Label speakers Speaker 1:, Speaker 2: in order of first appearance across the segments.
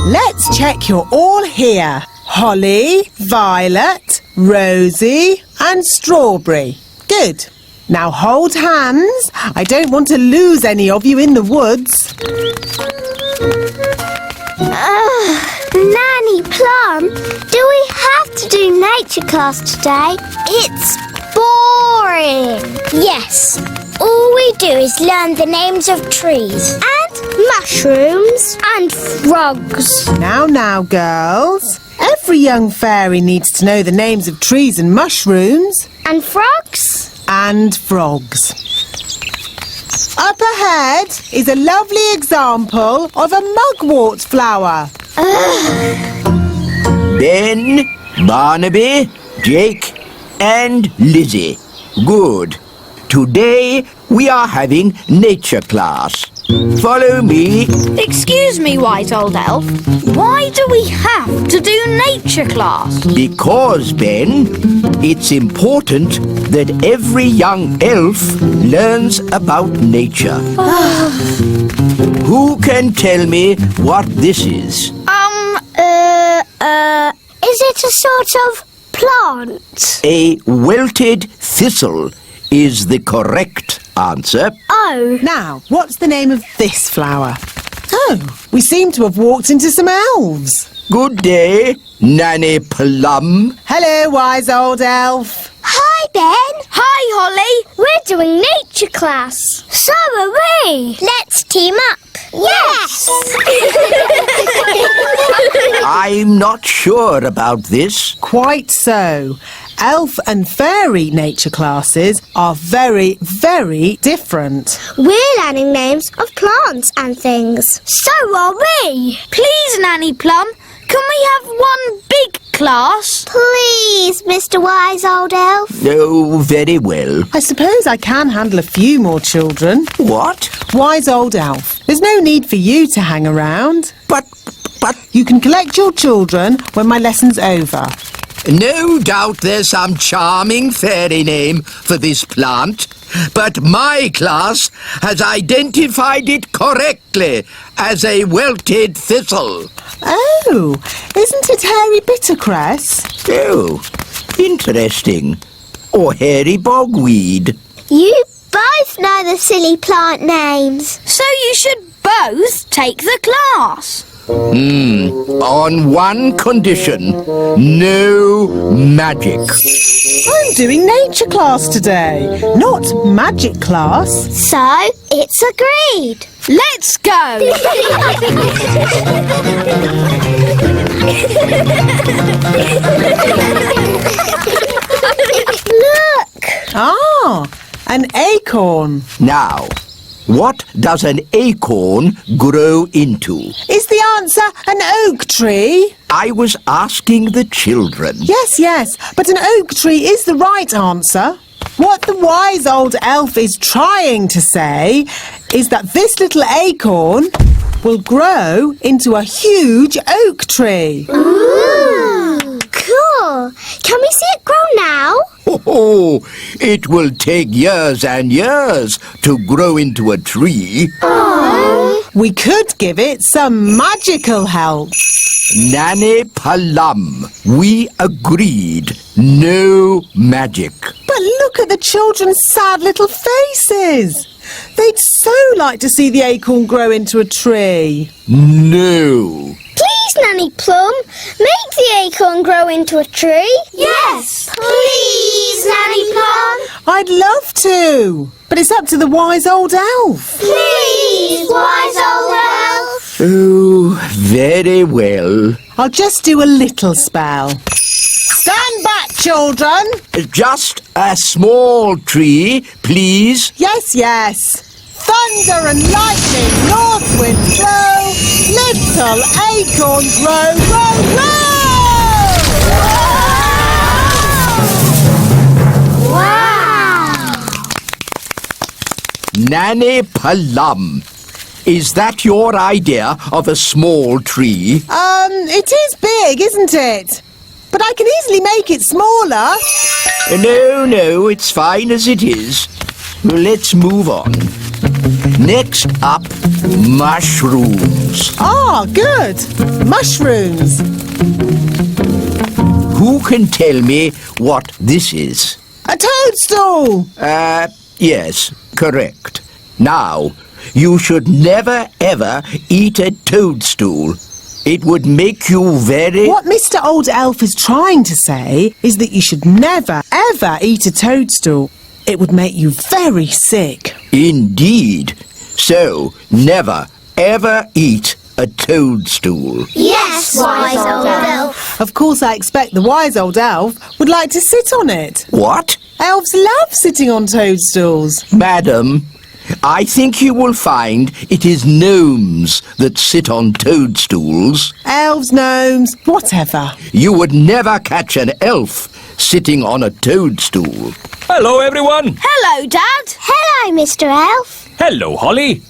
Speaker 1: Let's check you're all here. Holly, Violet, Rosie and Strawberry. Good. Now hold hands. I don't want to lose any of you in the woods.
Speaker 2: Nanny Plum, do we have to do nature class today? It's boring. Yes. All we do is learn the names of trees and mushrooms and frogs.
Speaker 1: Now, girls. Every young fairy needs to know the names of trees and mushrooms.
Speaker 2: And frogs?
Speaker 1: And frogs. Up ahead is a lovely example of a mugwort flower.
Speaker 3: Ben, Barnaby, Jake and Lizzie. Good. Today we are having nature class. Follow me.
Speaker 4: Excuse me, White Old Elf. Why do we have to do nature class?
Speaker 3: Because, Ben, it's important that every young elf learns about nature. Who can tell me what this is?
Speaker 2: Is it a sort of plant?
Speaker 3: A wilted thistle is the correct answer.
Speaker 2: Oh.
Speaker 1: Now, what's the name of this flower? Oh, we seem to have walked into some elves.
Speaker 3: Good day, Nanny Plum.
Speaker 1: Hello, wise old elf.
Speaker 2: Hi, Ben.
Speaker 4: Hi, Holly.
Speaker 2: We're doing nature class. So are we. Let's team up. Yes!
Speaker 3: I'm not sure about this.
Speaker 1: Quite so. Elf and fairy nature classes are very, very different.
Speaker 2: We're learning names of plants and things. So are we.
Speaker 4: Please, Nanny Plum, can we have one big class?
Speaker 2: Please, Mr. Wise Old Elf.
Speaker 3: Oh, very well.
Speaker 1: I suppose I can handle a few more children.
Speaker 3: What?
Speaker 1: Wise old elf, there's no need for you to hang around.
Speaker 3: But...
Speaker 1: You can collect your children when my lesson's over.
Speaker 3: No doubt there's some charming fairy name for this plant, but my class has identified it correctly as a wilted thistle.
Speaker 1: Oh, isn't it hairy bittercress?
Speaker 3: Oh, interesting. Or hairy bogweed.
Speaker 2: You both know the silly plant names.
Speaker 4: So you should both take the class.
Speaker 3: On one condition. No magic.
Speaker 1: I'm doing nature class today, not magic class.
Speaker 2: So, it's agreed.
Speaker 4: Let's go.
Speaker 2: Look!
Speaker 1: Ah, an acorn.
Speaker 3: Now, what does an acorn grow into?
Speaker 1: Is the answer an oak tree?
Speaker 3: I was asking the children.
Speaker 1: Yes, but an oak tree is the right answer. What the wise old elf is trying to say is that this little acorn will grow into a huge oak tree.
Speaker 2: Ooh! Cool! Can we see it grow now?
Speaker 3: Oh, it will take years and years to grow into a tree.
Speaker 1: We could give it some magical help.
Speaker 3: Nanny Plum, we agreed. No magic.
Speaker 1: But look at the children's sad little faces. They'd so like to see the acorn grow into a tree.
Speaker 3: No.
Speaker 2: Please, Nanny Plum, make the acorn grow into a tree. Yes! Please, Nanny Plum.
Speaker 1: I'd love to, but it's up to the wise old elf.
Speaker 2: Please, Wise Old Elf.
Speaker 3: Oh, very well.
Speaker 1: I'll just do a little spell. Stand back, children.
Speaker 3: Just a small tree, please.
Speaker 1: Yes. Thunder and lightning, north wind blow, little acorn grow,
Speaker 2: Wow!
Speaker 3: Nanny Plum, is that your idea of a small tree?
Speaker 1: It is big, isn't it? But I can easily make it smaller.
Speaker 3: No, it's fine as it is. Let's move on. Next up, mushrooms.
Speaker 1: Ah, good. Mushrooms.
Speaker 3: Who can tell me what this is?
Speaker 1: A toadstool.
Speaker 3: Yes, correct. Now, you should never ever eat a toadstool. It would make you very...
Speaker 1: What Mr. Old Elf is trying to say is that you should never, ever eat a toadstool. It would make you very sick.
Speaker 3: Indeed. So, never, ever eat a toadstool.
Speaker 2: Yes, wise old elf.
Speaker 1: Of course, I expect the wise old elf would like to sit on it.
Speaker 3: What?
Speaker 1: Elves love sitting on toadstools.
Speaker 3: Madam, I think you will find it is gnomes that sit on toadstools.
Speaker 1: Elves, gnomes, whatever.
Speaker 3: You would never catch an elf sitting on a toadstool.
Speaker 5: Hello, everyone.
Speaker 4: Hello, Dad.
Speaker 2: Hello, Mr. Elf.
Speaker 5: Hello, Holly.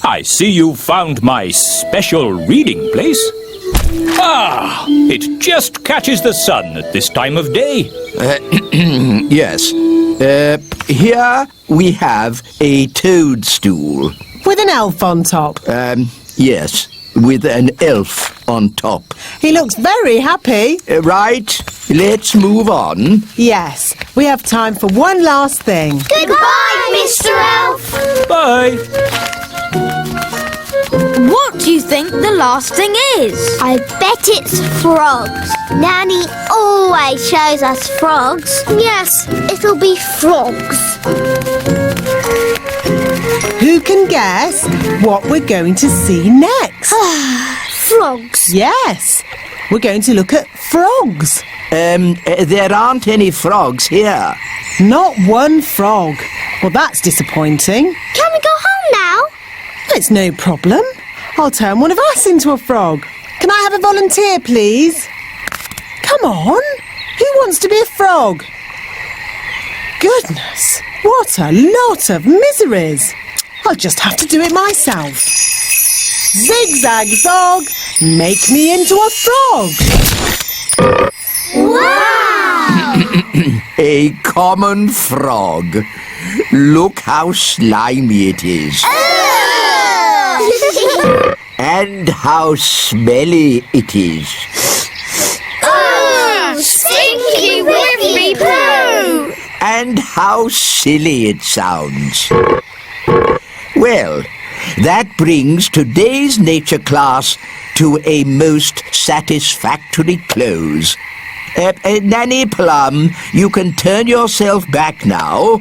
Speaker 5: I see you found my special reading place. Ah, it just catches the sun at this time of day.
Speaker 3: Yes. Here we have a toadstool.
Speaker 1: With an elf on top.
Speaker 3: Yes, with an elf on top.
Speaker 1: He looks very happy.
Speaker 3: Right, let's move on.
Speaker 1: Yes, we have time for one last thing.
Speaker 2: Goodbye, Mr. Elf.
Speaker 5: Bye.
Speaker 4: What do you think the last thing is?
Speaker 2: I bet it's frogs. Nanny always shows us frogs. Yes, it'll be frogs.
Speaker 1: Who can guess what we're going to see next?
Speaker 2: Frogs.
Speaker 1: Yes, we're going to look at frogs.
Speaker 3: There aren't any frogs here.
Speaker 1: Not one frog. Well, that's disappointing.
Speaker 2: Can we go home now?
Speaker 1: It's no problem. I'll turn one of us into a frog. Can I have a volunteer, please? Come on. Who wants to be a frog? Goodness, what a lot of miseries. I'll just have to do it myself. Zigzag zog, make me into a frog.
Speaker 2: Wow!
Speaker 3: A common frog. Look how slimy it is. And how smelly it is.
Speaker 2: Stinky whippy poo!
Speaker 3: And how silly it sounds. Well, that brings today's nature class to a most satisfactory close. Nanny Plum, you can turn yourself back now.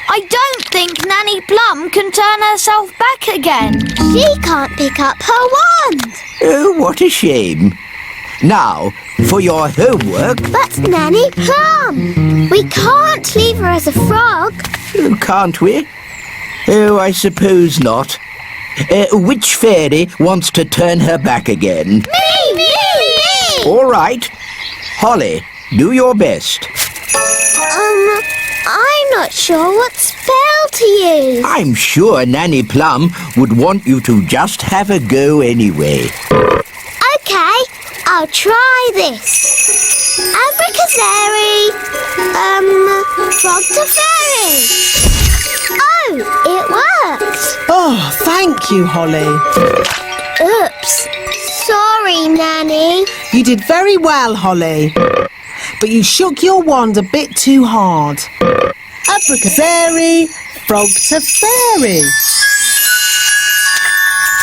Speaker 4: I don't think Nanny Plum can turn herself back again.
Speaker 2: She can't pick up her wand.
Speaker 3: Oh, what a shame. Now, for your homework...
Speaker 2: But Nanny Plum, we can't leave her as a frog.
Speaker 3: Can't we? Oh, I suppose not. Which fairy wants to turn her back again?
Speaker 2: Me!
Speaker 3: All right. Holly, do your best.
Speaker 2: I'm not sure what spell to use.
Speaker 3: I'm sure Nanny Plum would want you to just have a go anyway.
Speaker 2: Okay, I'll try this. Abracadabra, frog to fairy. Oh, it worked.
Speaker 1: Oh, thank you, Holly.
Speaker 2: Oops. Sorry, Nanny.
Speaker 1: You did very well, Holly. But you shook your wand a bit too hard. Abracadabra, frog to fairy.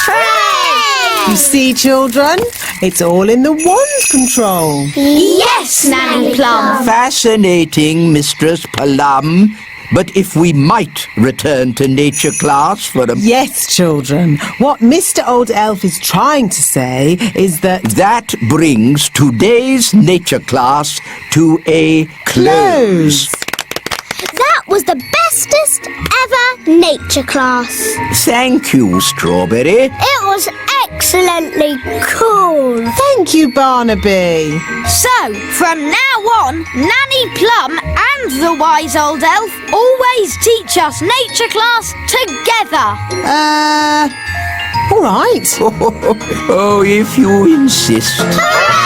Speaker 2: Hooray!
Speaker 1: You see, children, it's all in the wand control.
Speaker 2: Yes, Nanny Plum.
Speaker 3: Fascinating, Mistress Plum. But if we might return to nature class for a...
Speaker 1: Yes, children. What Mr. Old Elf is trying to say is that...
Speaker 3: That brings today's nature class to a close.
Speaker 2: That was the bestest ever nature class.
Speaker 3: Thank you, Strawberry.
Speaker 2: It was excellently cool.
Speaker 1: Thank you, Barnaby.
Speaker 4: So, from now on, Nanny Plum and the wise old elf always teach us nature class together.
Speaker 1: All right.
Speaker 3: Oh, if you insist.
Speaker 2: Hooray!